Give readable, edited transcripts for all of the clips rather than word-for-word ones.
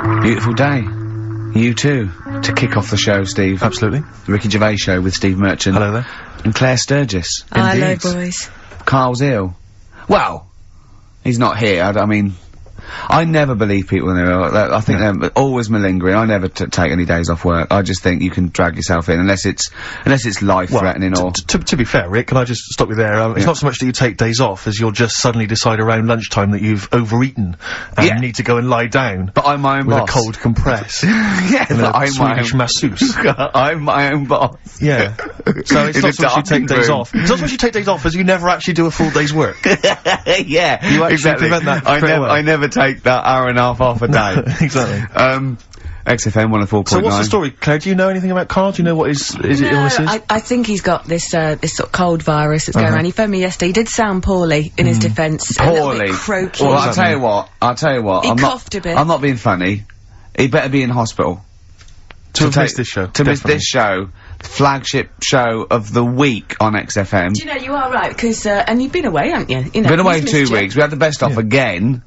Beautiful day. You too. To kick off the show, Steve. Absolutely. The Ricky Gervais Show with Steve Merchant. Hello there. And Claire Sturgis. Hello, boys. Carl's ill. Well, he's not here. I mean, I never believe people when they're ill. I think they're always malingering. I never take any days off work. I just think you can drag yourself in unless it's life-threatening or... To be fair, Rick, can I just stop you there? It's not so much that you take days off as you'll just suddenly decide around lunchtime that you've overeaten and you need to go and lie down. But I'm my own boss. With a cold compress. Yeah, and but a I'm Swedish masseuse. I'm my own boss. Yeah. So it's not so much you take days off. It's not so much you take days off as you never actually do a full day's work. Yeah. You actually prevent that. I never take that hour and a half off a day. Exactly. XFM 104.9. So what's the story, Claire? Do you know anything about Carl? Do you know what his illness is? I think he's got this sort of cold virus that's going around. He phoned me yesterday. He did sound poorly in his defence. Poorly. A little bit croaky. Well, I'll tell you what. He coughed a bit. I'm not being funny. He better be in hospital. To miss this show. To miss this show. Flagship show of the week on XFM. Do you know, you are right, because, and you've been away, haven't you? You know, been away 2 weeks. We had the best of again.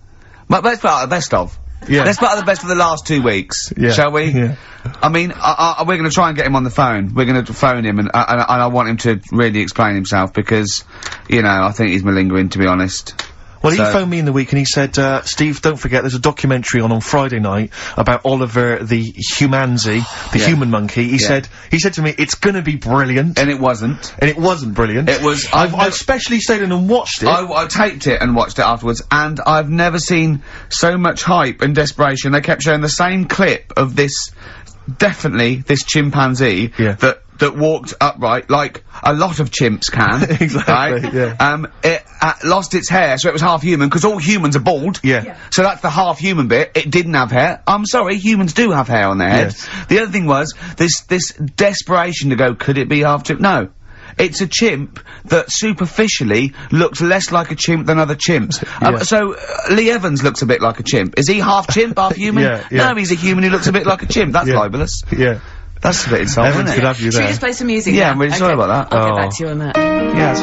But let's put out the best of. Yeah. Let's put out the best of the last 2 weeks, shall we? Yeah. I mean, we're going to try and get him on the phone. We're going to phone him, and I want him to really explain himself because, you know, I think he's malingering, to be honest. Well, he phoned me in the week and he said, Steve, don't forget, there's a documentary on Friday night about Oliver the Humanzy, the human monkey. He said to me, it's gonna be brilliant. And it wasn't. And it wasn't brilliant. It was. I've specially stayed in and watched it. I taped it and watched it afterwards, and I've never seen so much hype and desperation. They kept showing the same clip of this, definitely, this chimpanzee that walked upright like a lot of chimps can. Exactly, right? It lost its hair, so it was half human, because all humans are bald. Yeah. So that's the half human bit. It didn't have hair. I'm sorry, humans do have hair on their heads. Yes. The other thing was, this desperation to go, could it be half chimp? No. It's a chimp that superficially looks less like a chimp than other chimps. So, Lee Evans looks a bit like a chimp. Is he half chimp, half human? No, he's a human who looks a bit like a chimp. That's libelous. Yeah. That's a bit insulting, Evans isn't could it? have you Should there. we just play some music Yeah, now? I'm really sorry about that. I'll get back to you on that. Yes.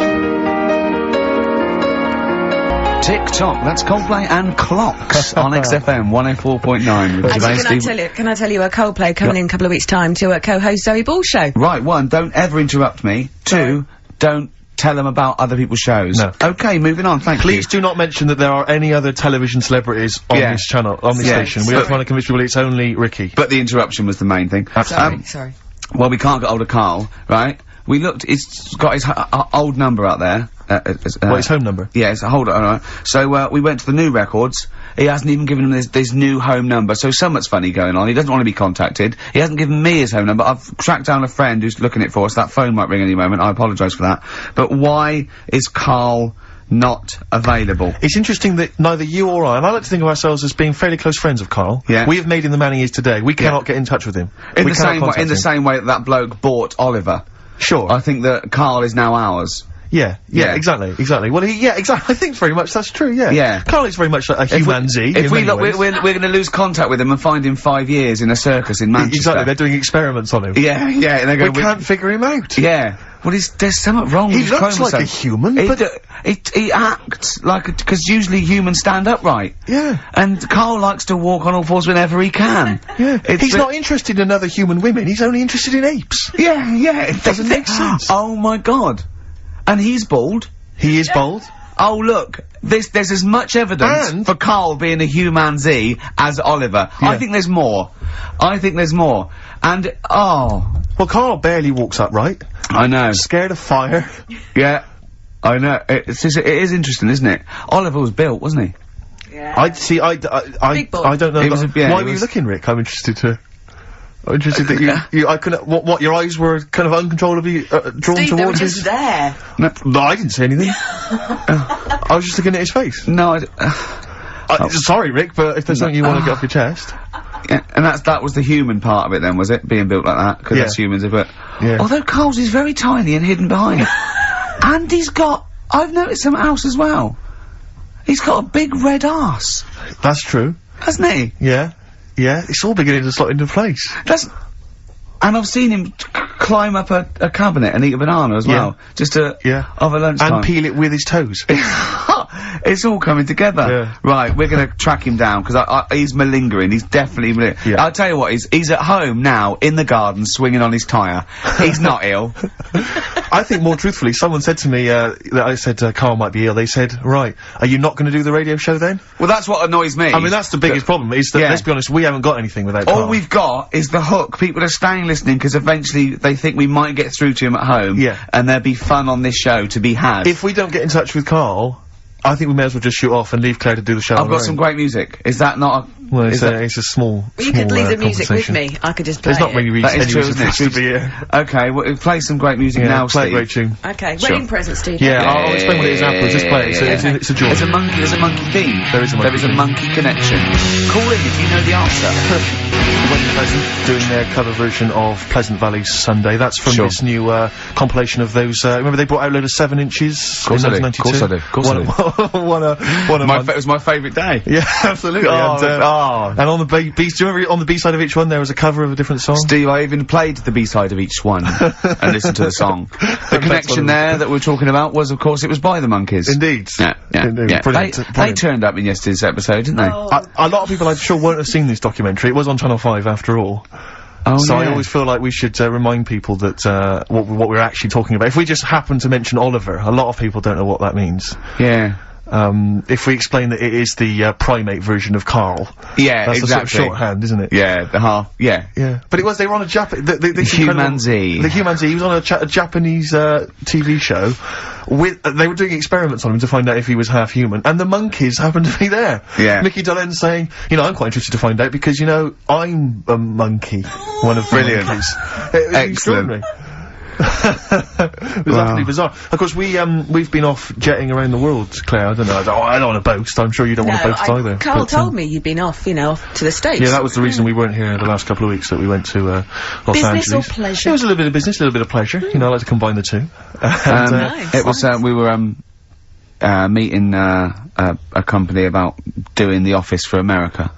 TikTok, that's Coldplay and Clocks on XFM 104.9. Actually, can I tell you a Coldplay coming in a couple of weeks' time to co-host Zoe Ball's show? Right, one, don't ever interrupt me. Two, don't tell them about other people's shows. No. Okay, moving on, thank you. Please do not mention that there are any other television celebrities on this channel, on this station. We are trying to convince people it's only Ricky. But the interruption was the main thing. Sorry. Well, we can't get hold of Carl, right? We looked, it's got his old number out there. What, his home number? Yeah, it's hold on, alright. So, we went to the new records. He hasn't even given him this new home number, so something's funny going on. He doesn't want to be contacted. He hasn't given me his home number. I've tracked down a friend who's looking it for us. That phone might ring any moment. I apologise for that. But why is Carl not available? It's interesting that neither you or I, and I like to think of ourselves as being fairly close friends of Carl. Yeah. We have made him the man he is today. We cannot get in touch with him. In the same way that bloke bought Oliver. Sure. I think that Carl is now ours. Yeah, exactly. Well, exactly. I think very much that's true, yeah. Carl is very much like a humanzy. If we look, we're gonna lose contact with him and find him 5 years in a circus in Manchester. Exactly, they're doing experiments on him. Yeah, and they go, we can't figure him out. Yeah. Well, there's something wrong with his chromosome. He looks like a human, he acts like a, because usually humans stand upright. Yeah. And Carl likes to walk on all fours whenever he can. Yeah. He's not interested in other human women, he's only interested in apes. Yeah, it doesn't make sense. Oh my god. And he's bald. He is bald. Oh look, there's as much evidence for Carl being a humanzy as Oliver. Yeah. I think there's more. And, well, Carl barely walks upright. I know. Scared of fire. Yeah. I know. It is interesting, isn't it? Oliver was built, wasn't he? Yeah. I don't know. Why were you looking, Rick? I'm interested that I couldn't, what, your eyes were kind of uncontrollably, drawn Steve, towards they were his... just there. No, I didn't say anything. I was just looking at his face. No, sorry, Rick, but if there's something you want to get off your chest... Yeah, and that was the human part of it then, was it? Being built like that? Because that's humans, but... Yeah. Although Carl's is very tiny and hidden behind. And he's got... I've noticed something else as well. He's got a big red arse. That's true. Hasn't he? Yeah. Yeah, it's all beginning to slot into place. And I've seen him climb up a cabinet and eat a banana as well, just to over lunchtime. And peel it with his toes. It's all coming together. Yeah. Right, we're gonna track him down, because he's malingering. He's definitely I'll tell you what, he's at home now, in the garden, swinging on his tyre. He's not ill. I think more truthfully, someone said to me, that I said Carl might be ill. They said, right, are you not gonna do the radio show then? Well, that's what annoys me. I mean, that's the biggest problem, is that, let's be honest, we haven't got anything without Carl. All we've got is the hook. People are staying listening, because eventually they think we might get through to him at home. Yeah. And there'll be fun on this show to be had. If we don't get in touch with Carl, I think we may as well just shoot off and leave Claire to do the show. I've got some great music. Is that not a... Well, it's a small, you could leave the music with me. I could just play There's not many reasons. That is true, isn't it? To be here. Okay, well, play some great music now, play Steve. a great tune. Okay, wedding present, Steve. Yeah, I'll explain what it is afterwards. Just play it. It's a joy. There's a monkey theme. There is a monkey connection. Call in if you know the answer. Wedding Present doing their cover version of Pleasant Valley Sunday. That's from this new compilation of those. Remember they brought out a load of 7 inches in 1992. Of course I do. It was my favourite day. Yeah, absolutely. And on the do you remember on the B-side of each one there was a cover of a different song? Steve, I even played the B-side of each one and listened to the song. The connection there that we're talking about was, of course, it was by the Monkeys. Indeed. Yeah. Brilliant. They turned up in yesterday's episode, didn't they? A lot of people, I'm sure, won't have seen this documentary. It was on Channel 5 after all. So I always feel like we should remind people that what we're actually talking about. If we just happen to mention Oliver, a lot of people don't know what that means. Yeah. If we explain that it is the primate version of Carl. Yeah, that's exactly. the sort of shorthand, isn't it? Yeah, the half. Yeah. Yeah. But they were on a Humanzee. The Humanzee. He was on a Japanese TV show. They were doing experiments on him to find out if he was half human, and the monkeys happened to be there. Yeah. Mickey Dolenz saying, I'm quite interested to find out because, I'm a monkey. One of the monkeys. Excellent. It was utterly bizarre. Of course, we've been off jetting around the world, Claire. I don't know. I don't want to boast. I'm sure you don't want to boast either. Carl told me you'd been off, off to the States. Yeah, that was the reason we weren't here the last couple of weeks, that we went to Los Angeles. Business or pleasure? It was a little bit of business, a little bit of pleasure. I like to combine the two. Nice. It was, we were, meeting, a company about doing The Office for America.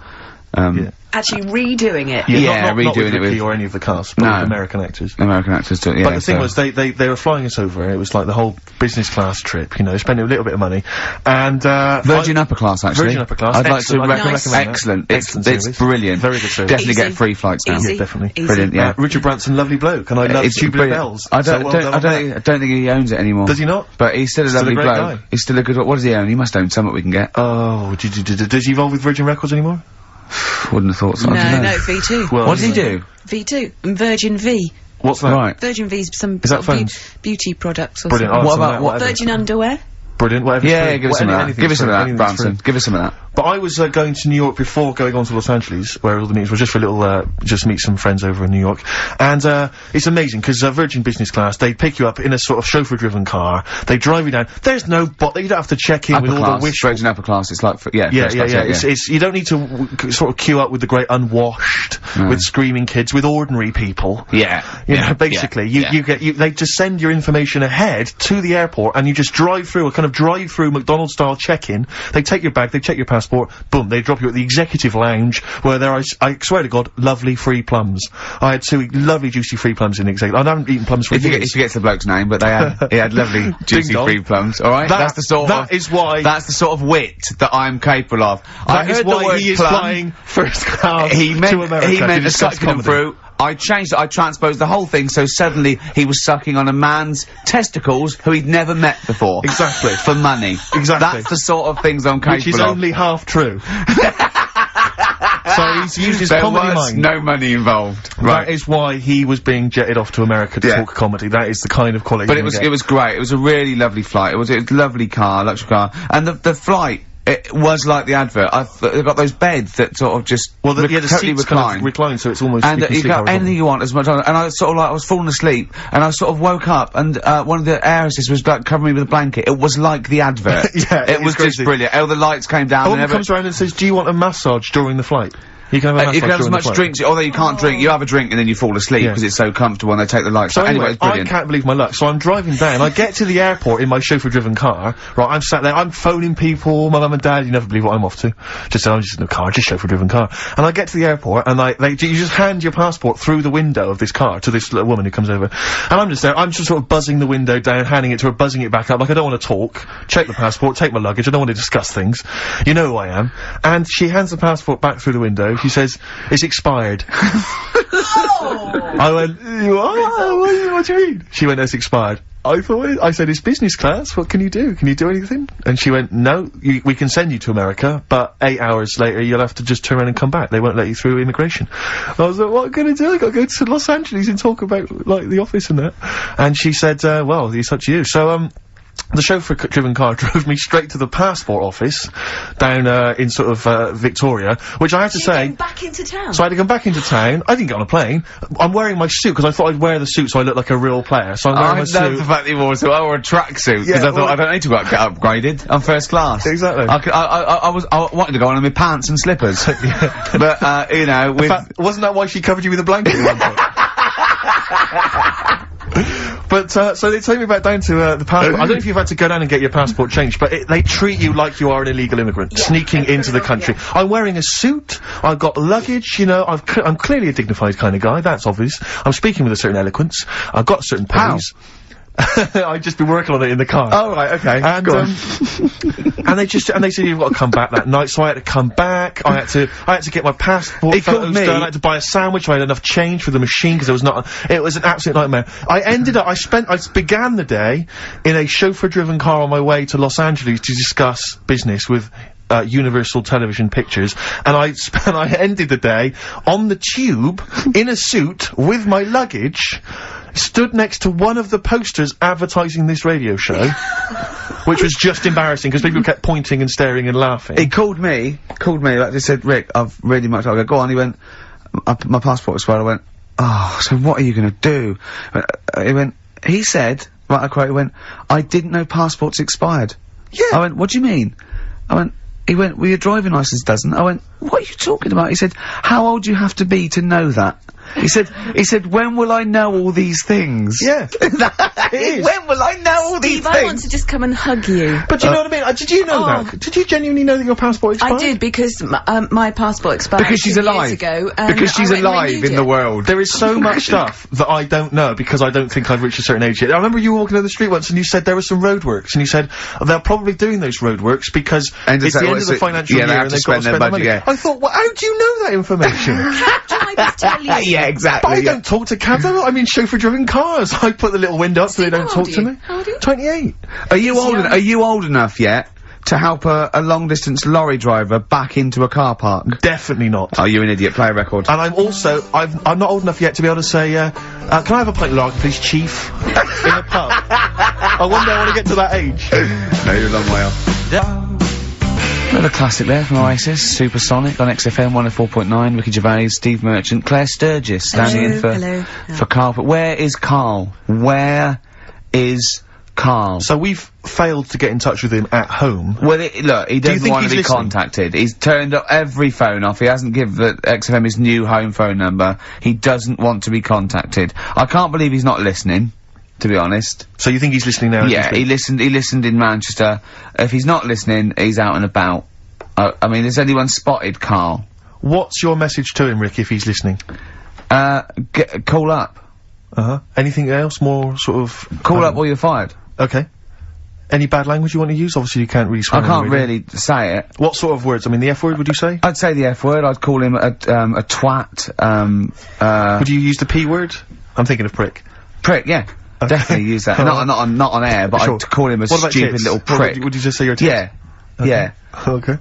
Actually redoing it. Yeah, not redoing it with or any of the cast, but with American actors. American actors do it, yeah. But the thing was, they were flying us over. It was like the whole business class trip, spending a little bit of money. And, Virgin Upper Class, actually. Virgin Upper Class. I'd like to recommend Nice. Excellent. It's brilliant. Very good service. Definitely get free flights now. Easy. Yeah, definitely. Easy. Brilliant, yeah. Richard Branson, lovely bloke, and I love Tubular Bells. I don't think he owns it anymore. Does he not? But he's still a lovely great bloke. guy. He's still a good, what does he own? He must own something we can get. Oh, does he involve with Virgin Records anymore? Wouldn't have thought so. I don't know. No, V2. Well, what does he do? V2. And Virgin V. What's that? Right. Virgin V's some Is that phones? beauty products or Brilliant. something. Oh, What about- what- Virgin underwear? Brilliant. Whatever. Yeah, give us some of that. Give us some of that, Branson. Give us some of that. But I was going to New York before going on to Los Angeles, where all the meetings were, just for a little, just meet some friends over in New York. And, it's amazing, because Virgin Business Class, they pick you up in a sort of chauffeur-driven car, they drive you down, there's no bot, you don't have to check in with all the wishful... Virgin Upper Class, it's like, Yeah. It's, you don't need to sort of queue up with the great unwashed, with screaming kids, with ordinary people. Basically, they just send your information ahead to the airport, and you just drive through, a kind of drive-through McDonald's-style check-in, they take your bag, they check your passport, boom, they drop you at the executive lounge, where there are, I swear to God, lovely free plums. I had 2 lovely juicy free plums in the executive. I haven't eaten plums for years. He forgets the bloke's name, but he had lovely juicy free plums, alright? That's the sort of wit that I'm capable of. I heard the word he is plum. Flying first class to America. He meant to sucking them through. I changed it, I transposed the whole thing, so suddenly he was sucking on a man's testicles who he'd never met before. Exactly. For money. Exactly. That's the sort of things I'm capable of. Which is only half true. So he's used his comedy mind. No money involved. Right. That is why he was being jetted off to America to talk comedy. That is the kind of quality. But it was great. It was a really lovely flight. It was a lovely car, luxury car. And the flight, it was like the advert. They've got those beds that sort of just the totally seats kind of recline, so it's almost and you got anything you want as much. And I sort of I was falling asleep, and I sort of woke up, and one of the heiresses was like covering me with a blanket. It was like the advert. Yeah, it was just brilliant. Oh, the lights came down. A woman comes around and says, "Do you want a massage during the flight?" You can have a you can have as much drinks, although you can't drink, you have a drink and then you fall asleep because it's so comfortable and they take the lights out. Anyway, it's brilliant. I can't believe my luck. So I'm driving down, I get to the airport in my chauffeur-driven car, right, I'm sat there, I'm phoning people, my mum and dad, you never believe what I'm off to. I'm just in the car, just chauffeur-driven car. And I get to the airport and you just hand your passport through the window of this car to this little woman who comes over. And I'm just there, I'm just sort of buzzing the window down, handing it to her, buzzing it back up, like I don't want to talk, check the passport, take my luggage, I don't want to discuss things. You know who I am. And she hands the passport back through the window, she says, "It's expired." I went, what do you mean? She went, "It's expired." I said, "It's business class, what can you do? Can you do anything?" And she went, "No, we can send you to America, but 8 hours later you'll have to just turn around and come back. They won't let you through immigration." I was like, "What am I gonna do? I gotta go to Los Angeles and talk about, like, the office and that." And she said, "Well, it's up to you." So, the chauffeur-driven car drove me straight to the passport office, down, in sort of, Victoria, which I have to say— back into town? So I had to come back into town. I didn't get on a plane. I'm wearing my suit, because I thought I'd wear the suit so I look like a real player, so I'm wearing my suit. I love the fact that you wore a suit. I wore a tracksuit, because I thought, I don't need to get upgraded. I'm first class. Exactly. I wanted to go on in my pants and slippers. But, you know, with— In fact, wasn't that why she covered you with a blanket at one point? But, so they take me back down to, the passport. I don't know if you've had to go down and get your passport changed, but they treat you like you are an illegal immigrant, sneaking into the country. I'm wearing a suit, I've got luggage, you know, I'm clearly a dignified kind of guy, that's obvious. I'm speaking with a certain eloquence, I've got certain pose. I've just been working on it in the car. Oh, right, okay. And, and they said you've got to come back that night, so I had to come back, I had to get my passport photos done, I had to buy a sandwich, I had enough change for the machine, because it was an absolute nightmare. I began the day in a chauffeur-driven car on my way to Los Angeles to discuss business with Universal Television Pictures, and I ended the day on the tube, in a suit, with my luggage, stood next to one of the posters advertising this radio show, which was just embarrassing, because people kept pointing and staring and laughing. He called me, like they said, "Rick, I've really much..." I go, "Go on." He went, "My passport expired." I went, "Oh, so what are you gonna do?" He said, right, I quote, he went, "I didn't know passports expired." Yeah. I went, "What do you mean?" He went, "Well, your driving licence doesn't." I went, "What are you talking about?" He said, "How old do you have to be to know that?" He said, "When will I know all these things?" Yeah. It is. When will I know all these things? I want to just come and hug you. But do you know what I mean? Did you know that? Did you genuinely know that your passport expired? I did, because my passport expired because she's alive. years ago. Because she's alive in the world. There is so much stuff that I don't know, because I don't think I've reached a certain age yet. I remember you walking down the street once and you said there were some roadworks, and you said, they're probably doing those roadworks because it's the end of the financial year and they've got to spend their money. I thought, well, how do you know that information? I just tell you? Yeah, exactly. But I don't talk to cabs. I'm in chauffeur-driven cars. I put the little window up so they don't talk to me. How old are you? 28. Are you old enough yet to help a long-distance lorry driver back into a car park? Definitely not. Oh, you're an idiot. Play a record. And I'm also, I'm not old enough yet to be able to say, can I have a pint of lager, please, Chief? In a pub. I wonder I want to get to that age. No, you're a long way off. Another classic there from Oasis, Supersonic on XFM 104.9, Ricky Gervais, Steve Merchant, Claire Sturgis standing in for Carl. But where is Carl? Where is Carl? So we've failed to get in touch with him at home. Well, look, he doesn't want to be contacted. He's turned up every phone off. He hasn't given the XFM his new home phone number. He doesn't want to be contacted. I can't believe he's not listening, to be honest. So you think he's listening now? Yeah, he listened in Manchester. If he's not listening, he's out and about. I mean, has anyone spotted Carl? What's your message to him, Rick, if he's listening? Call up. Anything else more sort of... Call up or you're fired. Okay. Any bad language you want to use? Obviously you can't really swear. I can't really say it. What sort of words? I mean, the F word, would you say? I'd say the F word. I'd call him a twat, Would you use the P word? I'm thinking of prick. Prick, yeah. Definitely use that. Not on air, but I'd call him a stupid little prick. Would you just say you're a tit? Yeah. Okay. Yeah. Okay.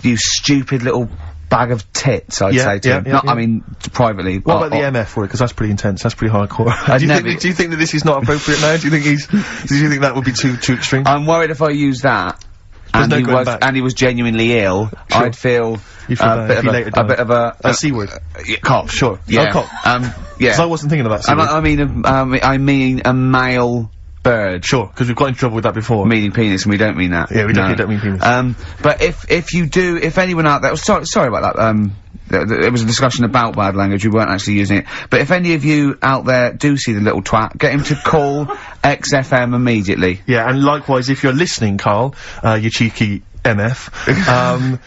You stupid little bag of tits, I'd say to him. I mean, privately. What about the MF word? Because that's pretty intense, that's pretty hardcore. Do you think that this is not appropriate now? Do you think that would be too extreme? I'm worried if I use that, and he was genuinely ill, sure. I'd feel a bit of a C word. Cop. Sure. Yeah. Cop. Yeah. Because I wasn't thinking of that C word. I mean a male bird. Sure, because we've got in trouble with that before. Meaning penis, and we don't mean that. Yeah, we don't mean penis. But if anyone out there, sorry about that, there was a discussion about bad language, we weren't actually using it. But if any of you out there do see the little twat, get him to call XFM immediately. Yeah, and likewise, if you're listening, Carl, you cheeky MF,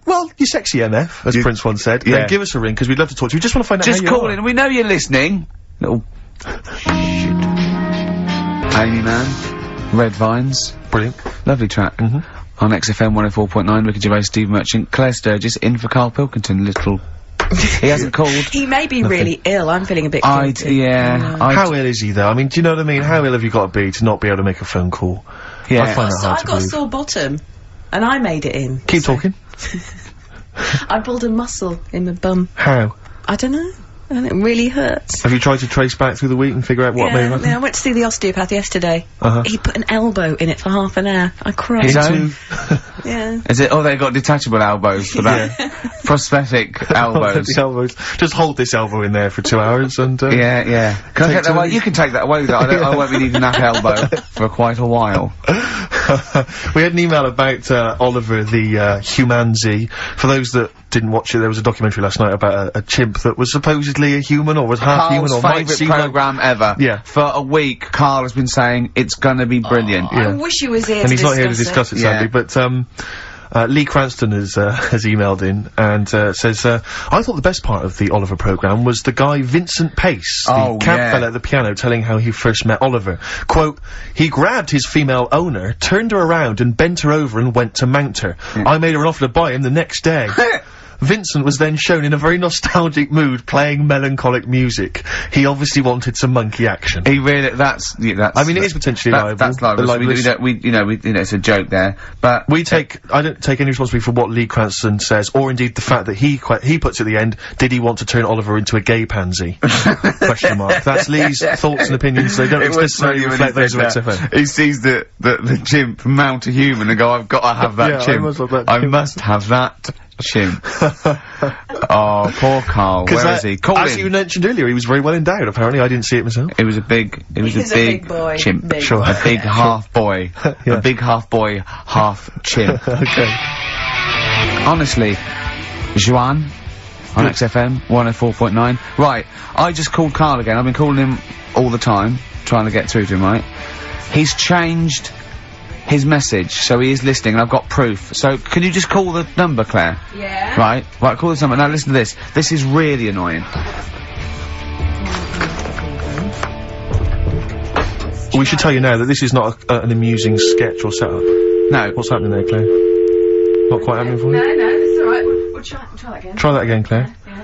well, you sexy MF, as Prince once said, then give us a ring, because we'd love to talk to you. We just want to find out how you are. Just call in, we know you're listening. Little shit. Amy Man, Red Vines. Brilliant. Lovely track. On XFM 104.9, Ricky Gervais, Steve Merchant, Claire Sturgis, in for Carl Pilkington, he hasn't called. He may be really ill, I'm feeling a bit guilty. How ill is he, though? I mean, do you know what I mean? How ill have you got to be to not be able to make a phone call? Yeah. I find that hard to I've got a sore bottom, and I made it in. Keep talking. I pulled a muscle in my bum. How? I don't know. And it really hurts. Have you tried to trace back through the week and figure out what may have happened? Yeah, I went to see the osteopath yesterday. He put an elbow in it for half an hour. I cried. His own? Yeah. Is it? Oh, they've got detachable elbows for that. Prosthetic elbows. The elbows. Just hold this elbow in there for 2 hours and, Yeah. Can I take that away? You can take that away, though. I won't be needing that elbow for quite a while. We had an email about, Oliver the, Humanzi. For those that didn't watch it, there was a documentary last night about a chimp that was supposedly a human, or was half human, or might seem programme ever. Yeah. For a week, Carl has been saying it's gonna be brilliant. I wish he was here and he's not here to discuss it, sadly, but, Lee Cranston has emailed in and, says, I thought the best part of the Oliver programme was the guy Vincent Pace, the camp fella at the piano, telling how he first met Oliver. Quote, he grabbed his female owner, turned her around and bent her over and went to mount her. I made her an offer to buy him the next day. Vincent was then shown in a very nostalgic mood playing melancholic music. He obviously wanted some monkey action. He really, that's, I mean, it is potentially liable. That's liable. It's a joke there. But I don't take any responsibility for what Lee Cranston says, or indeed the fact that he puts at the end, did he want to turn Oliver into a gay pansy? Question mark. That's Lee's thoughts and opinions, they don't necessarily reflect those of XFM. He sees the chimp mount a human and go, I've got to have that chimp. I must have that chimp. Oh, poor Carl. Where is he? As you mentioned earlier, he was very well endowed, apparently. I didn't see it myself. It was a big boy. Chimp. Big sure. A big half boy. A big half boy, half chimp. Okay. Honestly, Juan on XFM 104.9. Right, I just called Carl again. I've been calling him all the time, trying to get through to him, right? He's changed his message, so he is listening, and I've got proof. So, can you just call the number, Claire? Yeah. Right, call this number. Now listen to this. This is really annoying. We should tell you now that this is not an amusing sketch or setup. No. What's happening there, Claire? Not quite happening for you? No, it's alright. We'll try that again. Try that again, Claire. Yeah.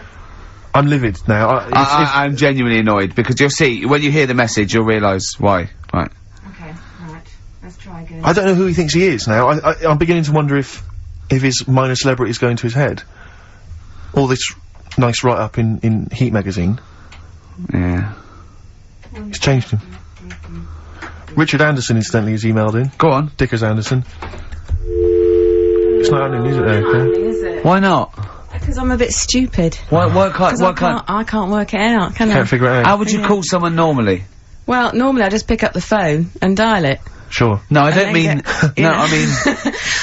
I'm livid now. I'm genuinely annoyed, because you'll see, when you hear the message, you'll realise why. Right. Okay, right. Let's try again. I don't know who he thinks he is now. I'm beginning to wonder if his minor celebrity is going to his head. All this nice write-up in Heat magazine. Yeah. It's changed him. Richard Anderson, incidentally, has emailed in. Go on. Dickers Anderson. It's not happening, is it, there? Why not? Because I'm a bit stupid. Why I can't work it out, can I? Can't figure it out. How would you call someone normally? Well, normally I just pick up the phone and dial it. Sure. No, I don't mean... I mean...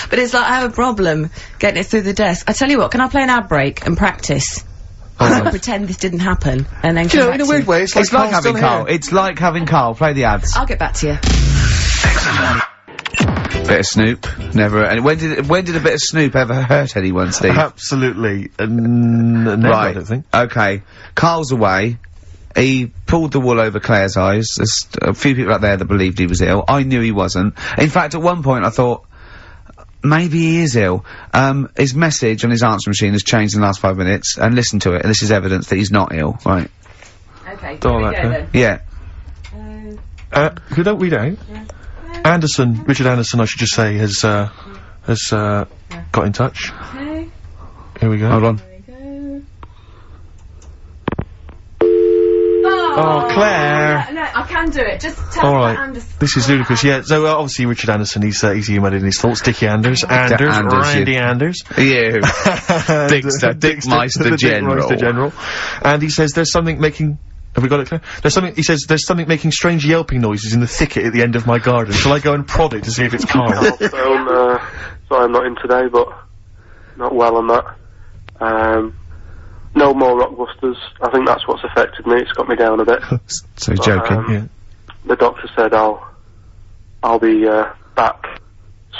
But it's like I have a problem getting it through the desk. I tell you what, can I play an ad break and practice? I'll pretend this didn't happen, and then in a weird way, it's like having Carl. It's like having Carl. Play the ads. I'll get back to you. Bit of Snoop, never. And when did a bit of Snoop ever hurt anyone, Steve? Absolutely, never. Right. I don't think. Okay, Carl's away. He pulled the wool over Claire's eyes. There's a few people out there that believed he was ill. I knew he wasn't. In fact, at one point I thought, maybe he is ill. His message on his answer machine has changed in the last 5 minutes, and listen to it, and this is evidence that he's not ill. Right. Okay, here we go then. Yeah. Who don't read out? Yeah. Richard Anderson, I should just say, has got in touch. Okay. Here we go. Hold on. Oh, Claire! No, I can do it. Just tell me Anderson. This is ludicrous. Yeah. So obviously Richard Anderson, he's emailed in his thoughts. Dickie Anders, Randy Anders. You. Dickmeister General. And he says there's something making Have we got it clear? There's something, he says, there's something making strange yelping noises in the thicket at the end of my garden. Shall I go and prod it to see if it's Carl? Sorry I'm not in today, but not well on that. No more Rockbusters. I think that's what's affected me. It's got me down a bit. So he's joking, yeah. The doctor said I'll be, back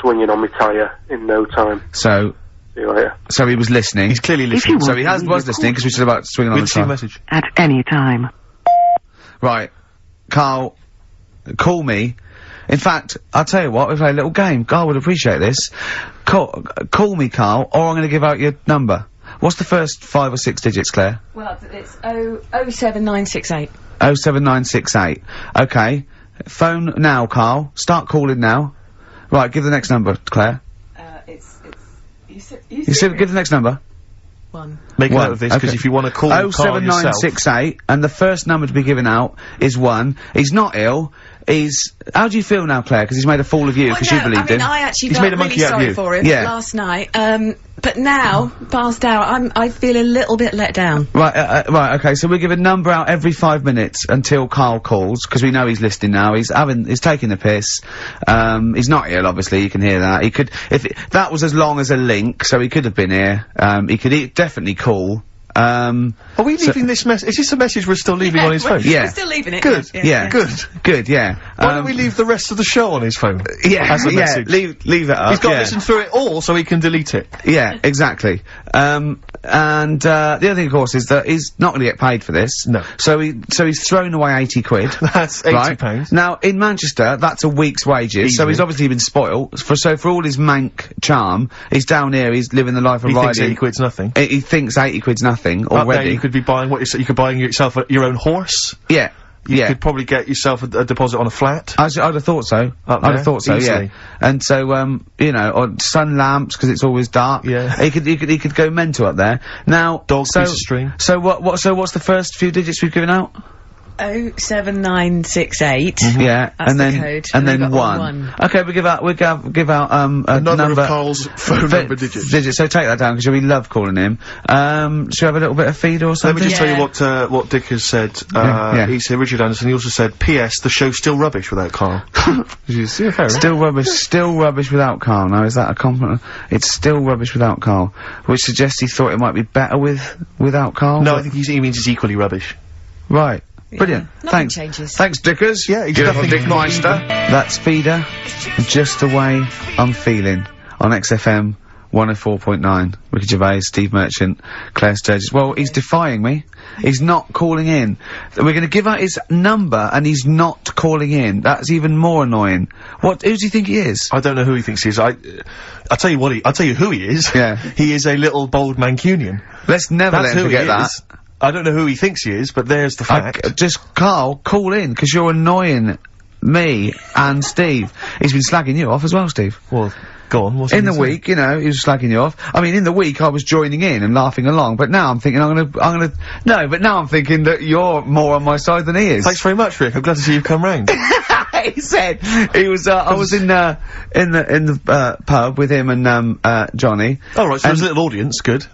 swinging on my tyre in no time. So... See you later. So he was listening. He's clearly listening. So he was listening, because we said about swinging on the tyre. Message. At any time. Right. Carl, call me. In fact, I'll tell you what, we'll play a little game. Carl would appreciate this. Call me, Carl, or I'm gonna give out your number. What's the first 5 or 6 digits, Claire? Well, it's 07968. 07968. Okay. Phone now, Carl. Start calling now. Right, give the next number, Claire. You said give the next number. 1. Make a note of this, because if you want to call Carl yourself... 07968, and the first number to be given out is 1. He's not ill. How do you feel now, Claire? Because he's made a fool of you, because you believed him. I actually felt really sorry for him last night. But now, past hour, I feel a little bit let down. Right, right, okay, so we give a number out every 5 minutes until Carl calls, because we know he's listening now. He's taking the piss. He's not ill, obviously, you can hear that. He could, that was as long as a link, so he could have been here. He could definitely call. Are we leaving this message? Is this a message we're still leaving on his phone? We're still leaving it. Good. Yeah. Good, yeah. Why don't we leave the rest of the show on his phone? Yeah, as a message? Leave it up. He's got to listen through it all so he can delete it. Yeah, exactly. And the other thing, of course, is that he's not gonna get paid for this. No. So he's thrown away 80 quid. That's 80 pounds. Now, in Manchester, that's a week's wages, Easy. so he's obviously been spoilt. So for all his mank charm, he's down here, he's living the life of He riding. thinks 80 quid's nothing. He thinks 80 quid's nothing already. You could be buying you could buy yourself your own horse. Yeah. You could probably get yourself a deposit on a flat. I'd have thought so. I'd have thought so, easily. yeah. And so, you know, or sun lamps, because it's always dark. Yeah. He could go mental up there. Now, dog piece of string. So what's the first few digits we've given out? 07968. Yeah, that's and then the code. and then 1. Okay, we give out a number number of Carl's phone number digits. So take that down, because we love calling him. Should we have a little bit of feed or something? Let me just tell you what Dick has said. He said, Richard Anderson, he also said, P.S. the show's still rubbish without Carl. Still rubbish without Carl. Now, is that a compliment? It's still rubbish without Carl, which suggests he thought it might be better without Carl. No, I think he means it's equally rubbish. Right. Brilliant. Thanks. Changes. Thanks, Dickers. Yeah, he's nothing Dick Meister. That's Feeder. Just the way I'm feeling on XFM 104.9. Ricky Gervais, Steve Merchant, Claire Sturgis. Well, he's defying me. He's not calling in. We're going to give out his number, and he's not calling in. That's even more annoying. Who do you think he is? I don't know who he thinks he is. I'll tell you who he is. Yeah. He is a little bold Mancunian. Let's never let him forget that. I don't know who he thinks he is, but there's the fact. Just, Carl, call in, because you're annoying me and Steve. He's been slagging you off as well, Steve. Well, go on, in the week, you know, he was slagging you off. I mean, in the week, I was joining in and laughing along, but now I'm thinking no, but now I'm thinking that you're more on my side than he is. Thanks very much, Rick. I'm glad to see you've come round. He said, I was in the pub with him and, Johnny. Oh, right, so there's a little audience, good.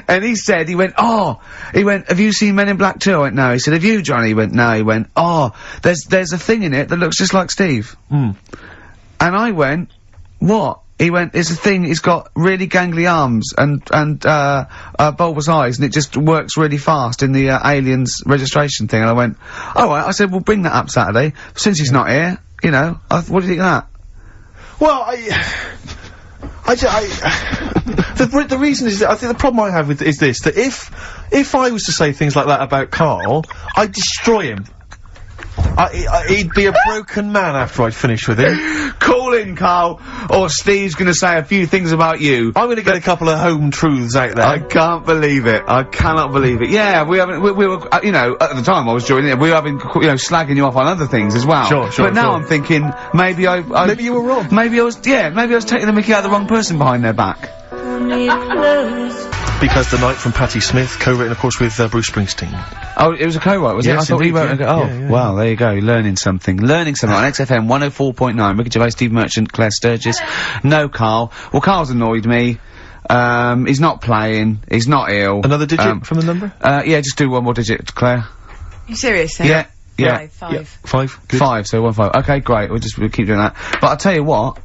And he went, have you seen Men in Black 2? I went, no. He said, have you, Johnny? He went, no. He went, there's a thing in it that looks just like Steve. And I went, what? He went, it's a thing, it's got really gangly arms and bulbous eyes, and it just works really fast in the, Aliens registration thing. And I went, alright. I said, well, bring that up Saturday. Since he's not here, you know, what do you think of that? Well, the reason is that I think the problem I have with is this, that if I was to say things like that about Carl, I'd destroy him. He'd be a broken man after I'd finished with him. Call in, Carl, or Steve's gonna say a few things about you. I'm gonna get a couple of home truths out there. I can't believe it. I cannot believe it. Yeah, we were, you know, at the time I was joining it, we were having, you know, slagging you off on other things as well. Sure. But now I'm thinking, maybe maybe you were wrong. Maybe I was taking the mickey out of the wrong person behind their back. Because the Night from Patti Smith, co-written, of course, with Bruce Springsteen. Oh, it was a co-write, was it? I thought he wrote it. Oh, wow, there you go, learning something on XFM 104.9. Ricky Gervais, Steve Merchant, Claire Sturgis. No Carl. Well, Carl's annoyed me. He's not playing. He's not ill. Another digit from the number? Yeah, just do one more digit, Claire. You serious? Yeah. Yeah. Five. Yeah. 5. Good. 5, so 1 5. Okay, great. We'll keep doing that. But I'll tell you what.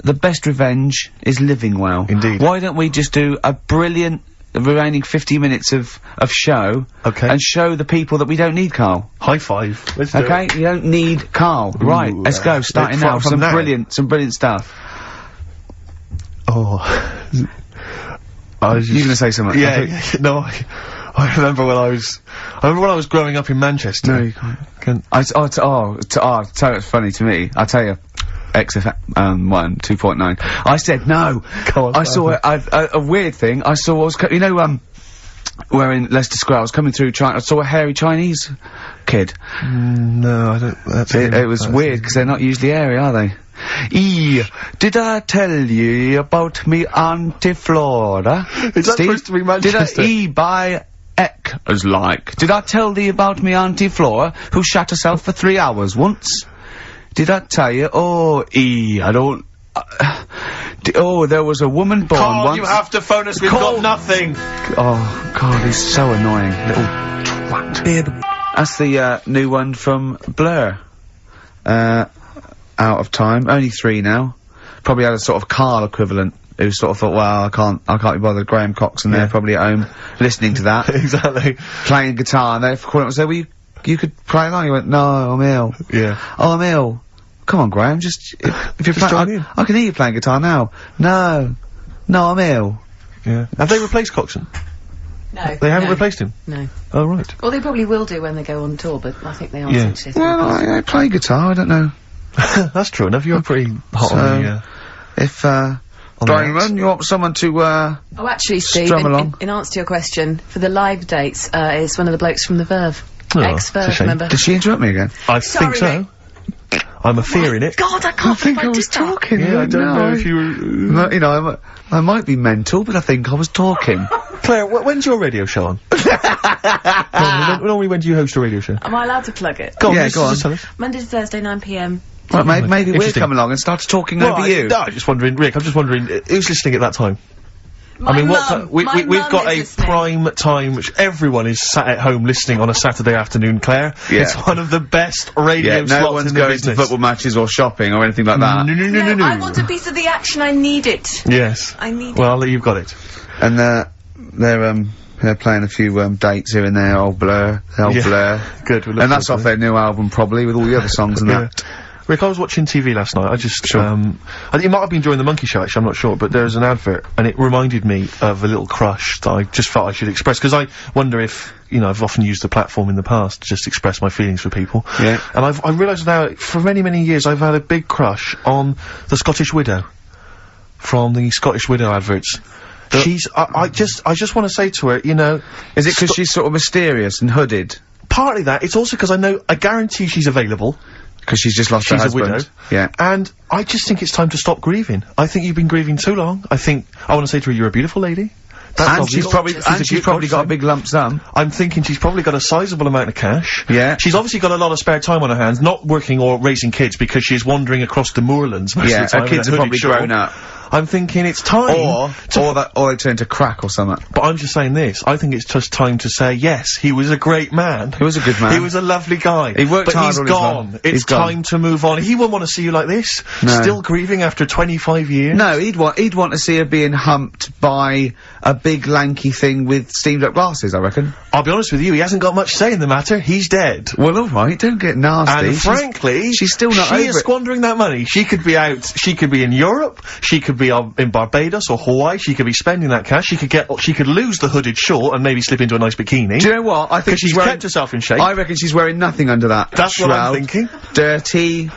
The best revenge is living well. Indeed. Why don't we just do a brilliant remaining 50 minutes of show. Okay. And show the people that we don't need Carl. High five. Let's do okay? it. You don't need Carl. Ooh, right, let's go. Starting now. Some brilliant stuff. Oh. You're gonna say something? Yeah, no, I remember when I was growing up in Manchester. No, you can't. So it's funny to me. I tell you, XFM 2.9. I said no. I saw a weird thing. I saw we're in Leicester Square. I was coming through China. I saw a hairy Chinese kid. No, I don't. It was weird because they're not usually hairy, are they? Did I tell you about me Auntie Flora? Is that supposed to be Manchester? Did I by as like? Did I tell thee about me Auntie Flora who shat herself for 3 hours once? Did I tell you? I don't. There was a woman born Carl, once. You have to phone us. We've got nothing. Oh God, he's so annoying, little twat. That's the new one from Blur. Out of time. Only 3 now. Probably had a sort of Carl equivalent who sort of thought, well, I can't be bothered. Graham Coxon there, probably at home, listening to that. Exactly. Playing guitar, and they called up and said, well, you could play along. He went, no, I'm ill. Yeah. Oh, I'm ill. Come on, Graham, if you're playing, I can hear you playing guitar now. No, I'm ill. Yeah. Have they replaced Coxon? No. They haven't replaced him? No. Oh, right. Well, they probably will do when they go on tour, but I think they are essentially. Well, I play guitar, I don't know. That's true enough, you're pretty hot on the, if, Diamond, you want someone to, Oh, actually, Steve, in answer to your question, for the live dates, is one of the blokes from the Verve. Ex-Verve, remember? Did she interrupt me again? I think so. Mate. I'm a fear in it. God, I can't think I was talking. Yeah, I don't know if you were... You know, I might be mental, but I think I was talking. Claire, when's your radio show on? Normally, when do you host a radio show? Am I allowed to plug it? Go on, yeah, go on. Tell us. Monday to Thursday, 9 PM. Right, maybe we'll come along and start talking over you. No, I'm just wondering, Rick, who's listening at that time? My we've got a prime time which everyone is sat at home listening on a Saturday afternoon, Claire. Yeah. It's one of the best radio slots in the business. No one's going to football matches or shopping or anything like that. No. I want a piece of the action, I need it. Yes. I need it. Well, you've got it. And, they're playing a few, dates here and there, old Blur. Blur. Good. And that's off their new album, probably, with all the other songs and that. Rick, I was watching TV last night. I just, it might have been during the Monkey Show, actually, I'm not sure, but there's an advert, and it reminded me of a little crush that I just felt I should express, because I wonder if, I've often used the platform in the past to just express my feelings for people. Yeah. And I realised now, for many, many years, I've had a big crush on the Scottish Widow. From the Scottish Widow adverts. I just want to say to her, Is it because she's sort of mysterious and hooded? Partly that, it's also because I guarantee she's available. Because she's just lost her husband. She's a widow. Yeah. And I just think it's time to stop grieving. I think you've been grieving too long. I want to say to her, you're a beautiful lady. And she's probably got a big lump sum. I'm thinking she's probably got a sizable amount of cash. Yeah. She's obviously got a lot of spare time on her hands, not working or raising kids because she's wandering across the moorlands most of the time. Her kids are probably grown up. I'm thinking it's time or they turn to crack or something. But I'm just saying this. I think it's just time to say, yes, he was a great man. He was a good man. He was a lovely guy. He worked hard. But he's gone. It's time to move on. He wouldn't want to see you like this. No. Still grieving after 25 years. No, he'd want to see her being humped by a big lanky thing with steamed up glasses, I reckon. I'll be honest with you, he hasn't got much say in the matter. He's dead. Well, alright, don't get nasty. And frankly, she's still not over it. She is squandering that money. She could be out, she could be in Europe, she could be in Barbados or Hawaii, she could be spending that cash, she could lose the hooded short and maybe slip into a nice bikini. Do you know what? I think she's kept herself in shape. I reckon she's wearing nothing under that. That's shroud. What I'm thinking. Dirty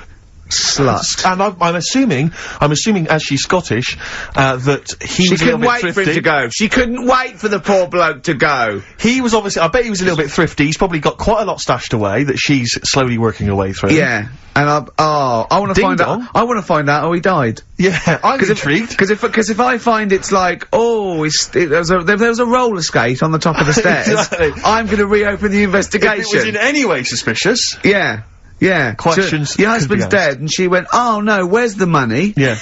slut. And I'm assuming as she's Scottish, that he was a little bit thrifty. She couldn't wait for him to go. She couldn't wait for the poor bloke to go. He was obviously, I bet he was a little bit thrifty. He's probably got quite a lot stashed away that she's slowly working her way through. Yeah. And I want to find out. I want to find out how he died. Yeah, I'm intrigued. Because if I find it's like, there was a roller skate on the top of the stairs, exactly. I'm going to reopen the investigation. If it was in any way suspicious. Yeah. Questions. Your husband's dead, and she went, oh no, where's the money? Yeah.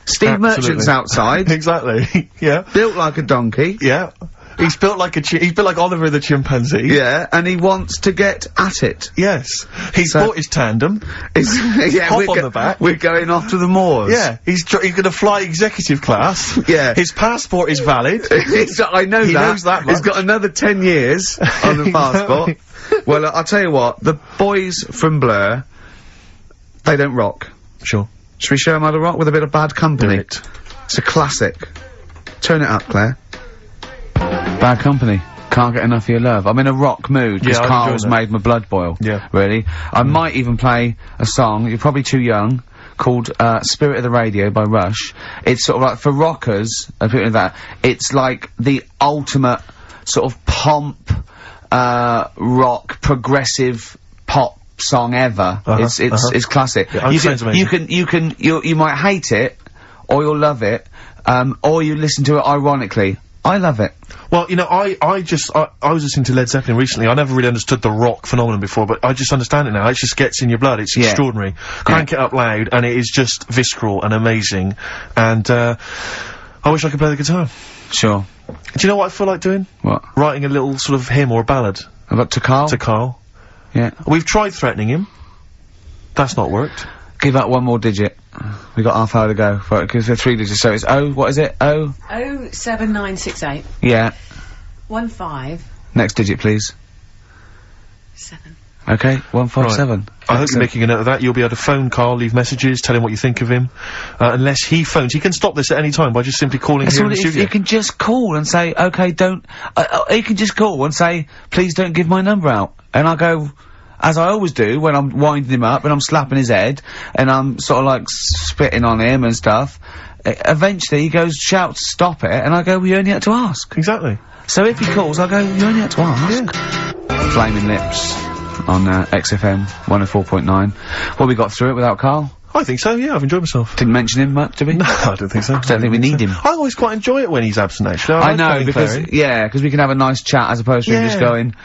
Steve Merchant's outside. Exactly. Yeah. Built like a donkey. Yeah. He's built like he's built like Oliver the chimpanzee. Yeah, and he wants to get at it. Yes. He's bought his tandem. Yeah, hop on the back. We're going off to the moors. Yeah. He's gonna fly executive class. Yeah. His passport is valid. I know he knows that much. He's got another 10 years on the passport. Well, I'll tell you what, the boys from Blur, they don't rock. Sure. Should we show them how to rock with a bit of Bad Company? Do it. It's a classic. Turn it up, Claire. Bad Company. Can't get enough of your love. I'm in a rock mood because Carl's made my blood boil. Yeah. Really. I might even play a song, you're probably too young, called Spirit of the Radio by Rush. It's sort of like, for rockers, and people like that, it's like the ultimate sort of pomp, rock, progressive pop song ever. It's classic. Yeah, you might hate it, or you'll love it, or you listen to it ironically. I love it. Well, you know, I was listening to Led Zeppelin recently. I never really understood the rock phenomenon before, but I just understand it now. It just gets in your blood. It's extraordinary. Crank it up loud, and it is just visceral and amazing. And, I wish I could play the guitar. Sure. Do you know what I feel like doing? What? Writing a little sort of hymn or a ballad. About to Carl? To Carl. Yeah. We've tried threatening him. That's not worked. Give out one more digit. We got half hour to go. Because they're 3 digits, so it's what is it? 07968. Yeah. 15. Next digit, please. 7. Okay, 157. Right. I hope you're making a note of that. You'll be able to phone Carl, leave messages, tell him what you think of him. Unless he phones. He can stop this at any time by just simply calling here in the studio. You can just call and say, okay, don't... you can just call and say, please don't give my number out. And I'll go... As I always do when I'm winding him up and I'm slapping his head and I'm sort of like spitting on him and stuff. Eventually he goes, shouts, stop it, and I go, well, you only had to ask. Exactly. So if he calls, I go, you only had to ask. Yeah. Flaming Lips on XFM 104.9. Well, we got through it without Carl. I think so, yeah, I've enjoyed myself. Didn't mention him much, did we? No, I don't think so. I don't think we need him. I always quite enjoy it when he's absent, actually. I know, because, because we can have a nice chat as opposed to him just going,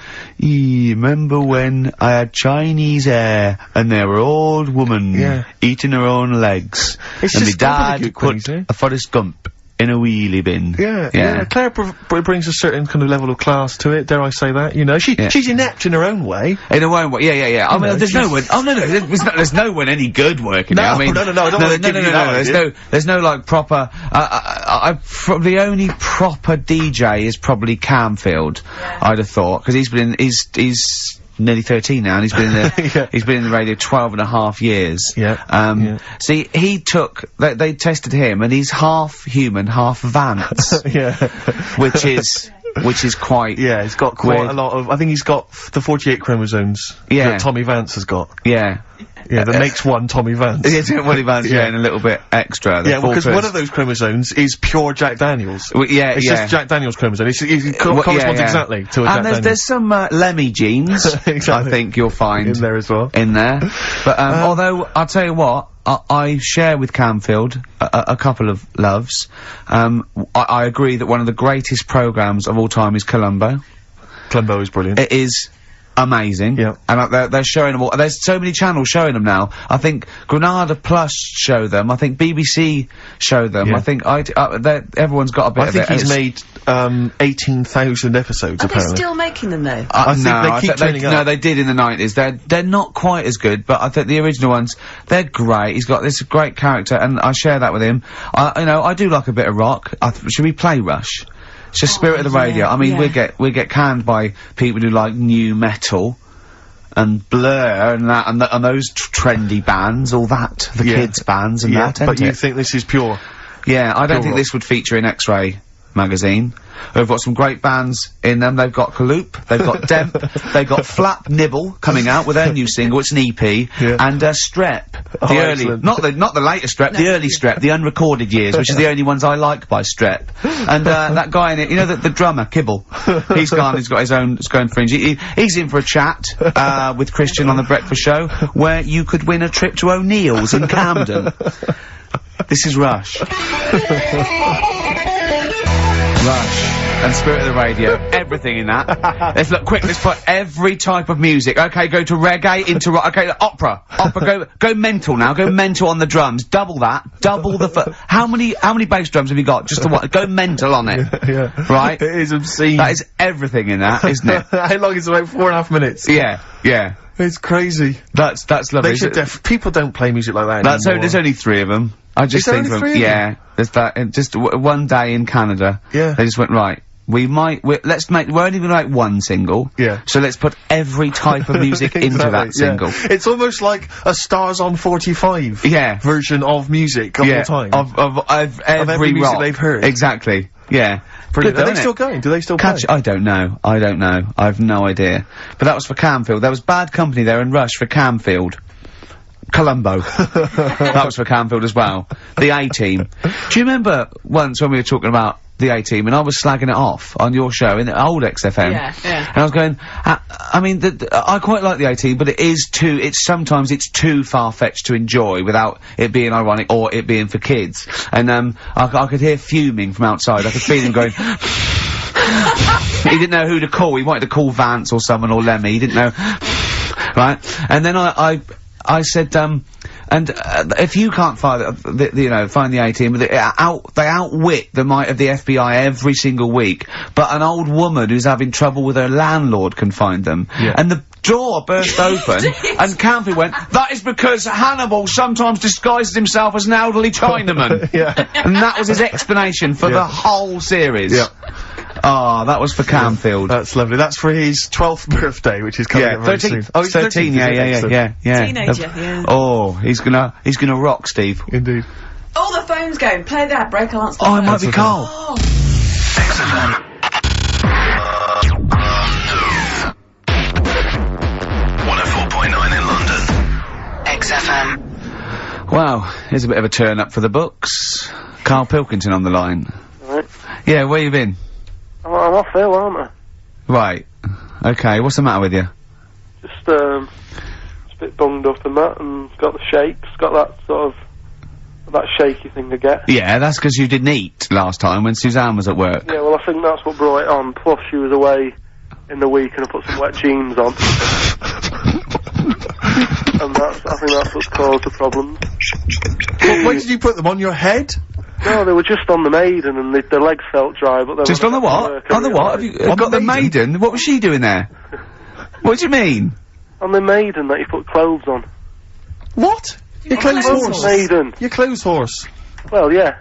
remember when I had Chinese hair and there were old woman eating her own legs and my dad put a Forrest Gump in a wheelie bin. Yeah. Claire brings a certain kind of level of class to it, dare I say that, you know. She's inept in her own way. In her own way, yeah. I mean, there's no one, there's no one any good working no, I mean, no, I don't want to give you that. There's no, like, proper, the only proper DJ is probably Camfield, I'd have thought, because he's nearly 13 now, and he's been in the he's been in the radio 12.5 years. See, he took they tested him, and he's half human, half Vance. which is quite he's got quite a lot of. I think he's got the 48 chromosomes that Tommy Vance has got. That makes one Tommy Vance. Tommy Vance, and a little bit extra. Because one of those chromosomes is pure Jack Daniels. It's just Jack Daniels chromosome. It corresponds exactly to a Jack Daniels. And there's some Lemmy genes, I think you'll find. In there as well. In there. But, although, I'll tell you what, I share with Camfield a couple of loves. I agree that one of the greatest programmes of all time is Columbo. Columbo is brilliant. It is amazing. And they're showing them all. There's so many channels showing them now. I think Granada Plus show them. I think BBC show them. I think everyone's got a bit of it. I think he's made 18,000 episodes. Are apparently. they still making them though? I think they keep turning up. No, they did in the 90s. They're not quite as good, but I think the original ones, they're great. He's got this great character, and I share that with him. I do like a bit of rock. Should we play Rush? It's just Spirit of the Radio. I mean, we get canned by people who like new metal and Blur and that and those trendy bands, all that, the kids bands and that. But you think this is pure? Yeah, I don't think this would feature in X-Ray magazine. They've got some great bands in them. They've got Kaloop, they've got Demp, they've got Flap Nibble coming out with their new single. It's an EP, and Strep, the early, not the later Strep, the early Strep, the unrecorded years, which is the only ones I like by Strep. And that guy in it, you know, the drummer Kibble, he's got his own fringe. He's in for a chat with Christian on the Breakfast Show, where you could win a trip to O'Neill's in Camden. This is Rush. Rush, and Spirit of the Radio. Everything in that. Let's look quick. Let's put every type of music. Okay, go to reggae, into rock. Okay, opera. Go mental now. Go mental on the drums. Double that. Double the. How many bass drums have you got? Just the one. Go mental on it. Yeah. Right. It is obscene. That is everything in that, isn't it? How long is it? About 4.5 minutes. Yeah. Yeah. It's crazy. That's lovely. They should people don't play music like that anymore. There's only 3 of them. I just think of them. Yeah. There's that. Just one day in Canada. Yeah. They just went right. We're only gonna make one single. Yeah. So let's put every type of music into that single. It's almost like a Stars on 45 version of music of all time. Of every music rock they've heard. Exactly. Yeah. Brilliant. Are they still going? Do they still play? I don't know. I've no idea. But that was for Camfield. There was Bad Company there and Rush for Camfield. Colombo. That was for Camfield as well. The A-Team. Do you remember once when we were talking about the A-Team and I was slagging it off on your show in the old XFM? Yeah. And I was going, I mean, I quite like the A-Team, but sometimes it's too far-fetched to enjoy without it being ironic or it being for kids. And, I could hear fuming from outside. I could feel him going, he didn't know who to call. He wanted to call Vance or someone or Lemmy. He didn't know, right? And then I said, if you can't find find the A-Team, they outwit the might of the FBI every single week, but an old woman who's having trouble with her landlord can find them. Yeah. And the door burst open, and Campy went, that is because Hannibal sometimes disguises himself as an elderly Chinaman. And that was his explanation for the whole series. Yeah. Ah, that was for Camfield. That's lovely. That's for his 12th birthday, which is coming up very soon. Oh, he's 13, yeah. Teenager, yeah. Oh, he's gonna rock, Steve. Indeed. Oh, the phone's going. Play that break, I'll answer. Oh, it might be Carl. Oh. XFM. 104.9 in London. XFM. Wow, here's a bit of a turn up for the books. Carl Pilkington on the line. Right. Yeah, where you been? I'm off ill, aren't I? Right. Okay, what's the matter with you? Just a bit bunged up and that, and got the shakes, got that sort of, that shaky thing to get. Yeah, that's 'cause you didn't eat last time when Suzanne was at work. Yeah, well, I think that's what brought it on, plus she was away in the week and I put some wet jeans on. And I think that's what's caused the problem. Why did you put them on your head? No, they were just on the Maiden and the legs felt dry, but just on the what? On the what? Have you got the Maiden? What was she doing there? What do you mean? On the Maiden that you put clothes on. What? Your clothes horse. Maiden. Your clothes horse. Well, yeah.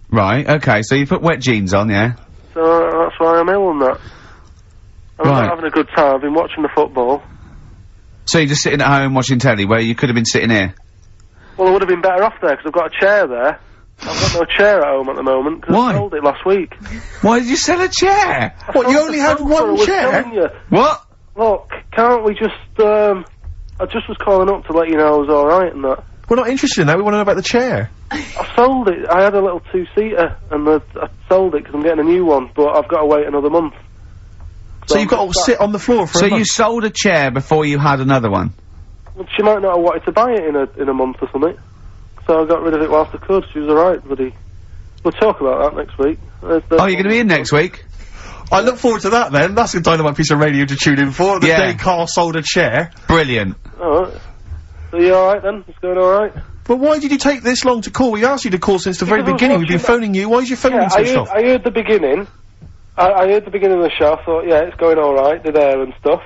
Right, okay, so you put wet jeans on, yeah? So that's why I'm ill and that. I'm not having a good time. I've been watching the football. So you're just sitting at home watching telly where you could have been sitting here? Well, I would have been better off there because I've got a chair there. I've got no chair at home at the moment because I sold it last week. Why did you sell a chair? What, you only had one chair? What? Look, can't we just, I just was calling up to let you know I was alright and that. We're not interested in that, we want to know about the chair. I sold it. I had a little two-seater and I sold it because I'm getting a new one, but I've got to wait another month. So you've got to sit on the floor for a month? So you sold a chair before you had another one? Well, she might not have wanted to buy it in a month or something. So I got rid of it whilst I could. She was alright, buddy. We'll talk about that next week. Oh, you're going to be in next week? I look forward to that then. That's a dynamite piece of radio to tune in for. The day Carl sold a chair. Brilliant. Alright. So you alright then? It's going alright? But why did you take this long to call? We asked you to call since the very beginning. We've been phoning you. Why is your phone switched off? I heard the beginning. I heard the beginning of the show. I thought, yeah, it's going alright. They're there and stuff.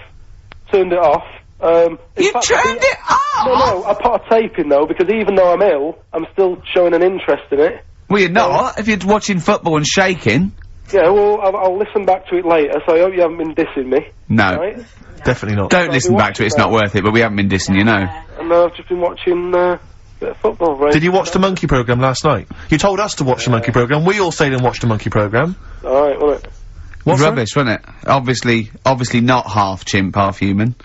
Turned it off. You turned it off? No, I put a tape in though, because even though I'm ill, I'm still showing an interest in it. Well, you're not, if you're watching football and shaking. Yeah, well, I'll listen back to it later, so I hope you haven't been dissing me. No. Right? Definitely not. Don't listen back to it, it's not worth it, but we haven't been dissing, you know. And I've just been watching, a bit of football, right? Did you watch the Monkey programme last night? You told us to watch the Monkey programme, we all stayed and watched the Monkey programme. Alright, wasn't it? It was rubbish, wasn't it? Obviously not half chimp, half human.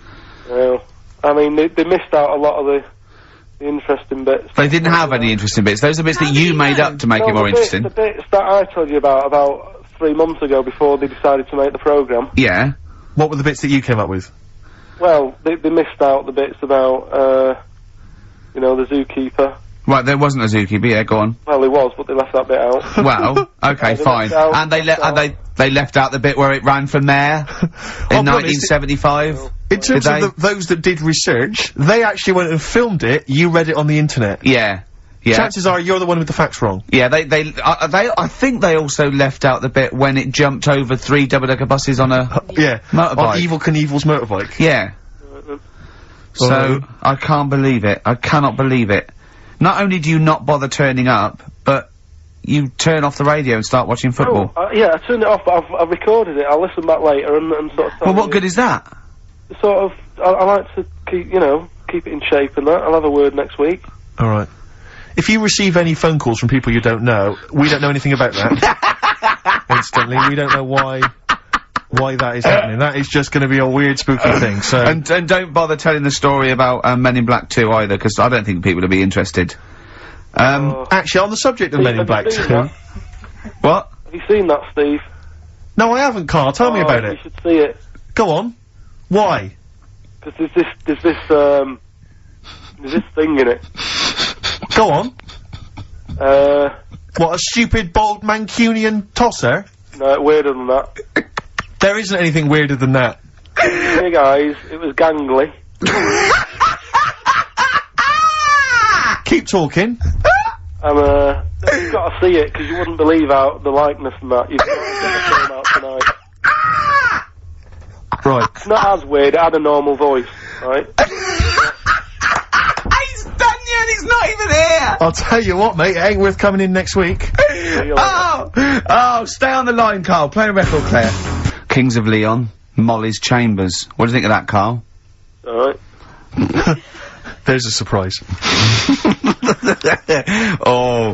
Well, I mean, they missed out a lot of the interesting bits. They didn't have any interesting bits. Those are bits that you made up to make it more interesting. The bits that I told you about 3 months ago before they decided to make the programme. Yeah. What were the bits that you came up with? Well, they missed out the bits about, you know, the zookeeper Right, there wasn't a zookeeper, yeah, go on. Well, there was, but they left that bit out. Well, okay, fine. And they left out the bit where it ran for mayor in 1975. In terms of those that did research, they actually went and filmed it, you read it on the internet. Yeah. Yeah. Chances are you're the one with the facts wrong. Yeah, I think they also left out the bit when it jumped over 3 double-decker buses on a motorbike. On Evel Knievel's motorbike. Yeah. So, I can't believe it. I cannot believe it. Not only do you not bother turning up, but you turn off the radio and start watching football. Yeah, I turned it off, but I've recorded it. I'll listen back later and sort of... Well, what good is that? Sort of, I like to keep, keep it in shape and that. I'll have a word next week. Alright. If you receive any phone calls from people you don't know, we don't know anything about that. Instantly, we don't know why that is happening. That is just gonna be a weird, spooky thing, so... And don't bother telling the story about, Men in Black 2 either, because I don't think people will be interested. Actually, on the subject of Men in Black 2... What? Have you seen that, Steve? No, I haven't, Carl. Tell me about it. You should see it. Go on. Why? Because there's this thing in it. Go on. What, a stupid, bald Mancunian tosser? No, weirder than that. There isn't anything weirder than that. Hey guys, it was gangly. Keep talking. You've got to see it, because you wouldn't believe how the likeness and that. You've got to get the film out tonight. Right. It's not as weird, it had a normal voice, right? He's done you and he's not even here! I'll tell you what, mate, it ain't worth coming in next week. Oh, stay on the line, Carl. Play a record, Claire. Kings of Leon, Molly's Chambers. What do you think of that, Carl? Alright. There's a surprise.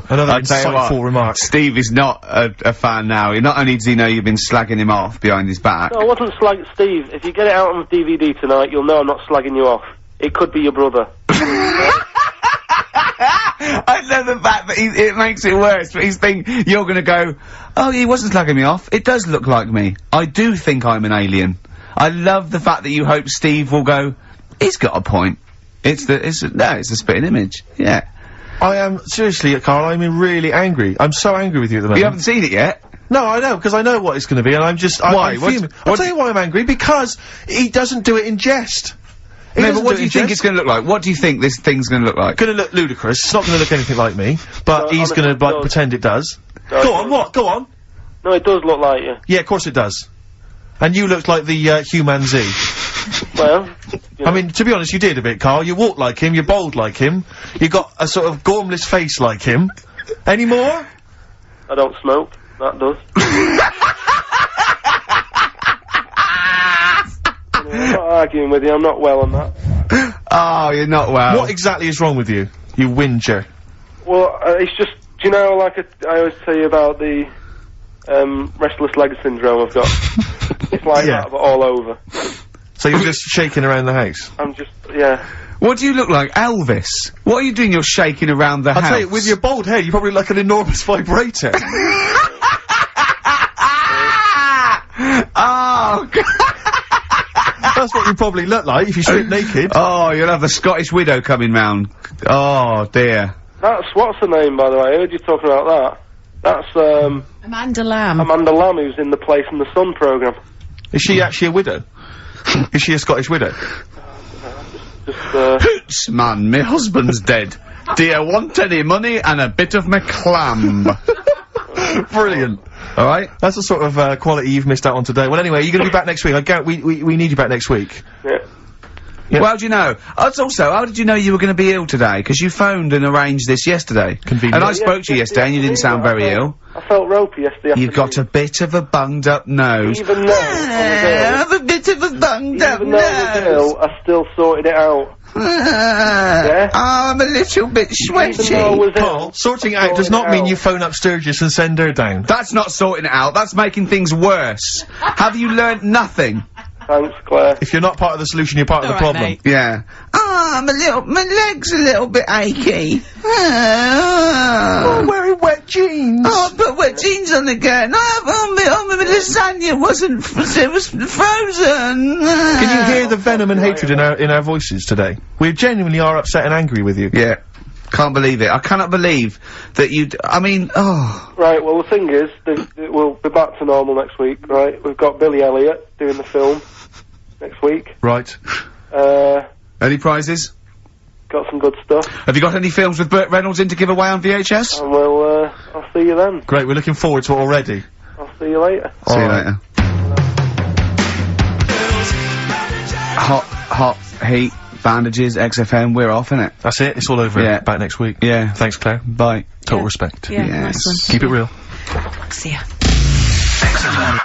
Another insightful remark. Steve is not a fan now. Not only does he know you've been slagging him off behind his back. No, I wasn't slagging Steve. If you get it out on DVD tonight, you'll know I'm not slagging you off. It could be your brother. I love the fact that it makes it worse, but he's thinking you're gonna go, oh, he wasn't slagging me off. It does look like me. I do think I'm an alien. I love the fact that you hope Steve will go, he's got a point. It's a spitting image. Yeah. I am, seriously, Carl, I'm really angry. I'm so angry with you at the moment. You haven't seen it yet? No, I know, because I know what it's gonna be, and I'm just, Why? I'll tell you why I'm angry, because he doesn't do it in jest. No, but what do you think it's gonna look like? What do you think this thing's gonna look like? Gonna look ludicrous. It's not gonna look anything like me, but he's gonna, like, pretend it does. Go on, what? Go on. No, it does look like you. Yeah, of course it does. And you looked like the, Human Z. Well, I mean, to be honest, you did a bit, Carl. You walk like him, you're bold like him, you got a sort of gormless face like him. Any more? I don't smoke. That does. I'm not arguing with you, I'm not well on that. Oh, you're not well. What exactly is wrong with you, you whinger? Well, it's just, do you know, like I always tell you about the, restless leg syndrome I've got? It's like that, but all over. So you're just shaking around the house? I'm just, yeah. What do you look like, Elvis? What are you doing? You're shaking around the house. I'll tell you, with your bald head, you probably look like an enormous vibrator. Oh, God. That's what you probably look like if you strip naked. Oh, you'll have the Scottish widow coming round. Oh, dear. That's, what's her name, by the way? I heard you talking about that. That's, Amanda Lamb. Amanda Lamb, who's in the Place in the Sun programme. Is she actually a widow? Is she a Scottish widow? Hoots, man, my husband's dead. Do you want any money and a bit of my clam? Brilliant. Alright? That's the sort of, quality you've missed out on today. Well, anyway, you're gonna be back next week. We need you back next week. Yeah. Yep. Well, how do you know? Also, how did you know you were going to be ill today? Because you phoned and arranged this yesterday. Convenient. And I spoke to you yesterday and you didn't sound very ill. I felt ropey yesterday afternoon. You've got a bit of a bunged up nose. Even though I have a bit of a bunged up nose. Even though I was ill, I still sorted it out. Yeah? I'm a little bit sweaty. Paul, sorting it out does not mean you phone up Sturgis and send her down. That's not sorting it out, that's making things worse. Have you learnt nothing? Thanks, Claire. If you're not part of the solution, you're part of the problem. Mate. Yeah. Oh, my leg's a little bit achy. Oh, wearing wet jeans. Oh, I put wet jeans on again. My lasagna it was frozen. Can you hear the venom and hatred in our voices today? We genuinely are upset and angry with you. Yeah. Can't believe it. I cannot believe that I mean, oh. Right, well, the thing is, we'll be back to normal next week, right? We've got Billy Elliot doing the film next week. Right. Any prizes? Got some good stuff. Have you got any films with Burt Reynolds in to give away on VHS? And I'll see you then. Great, we're looking forward to it already. I'll see you later. See you later. Hot heat, bandages, XFM, we're off, innit? That's it, it's all over. Yeah. Back next week. Yeah. Thanks, Claire. Bye. Total respect. Yeah, Yes. nice one. Keep it real. See ya. XFM.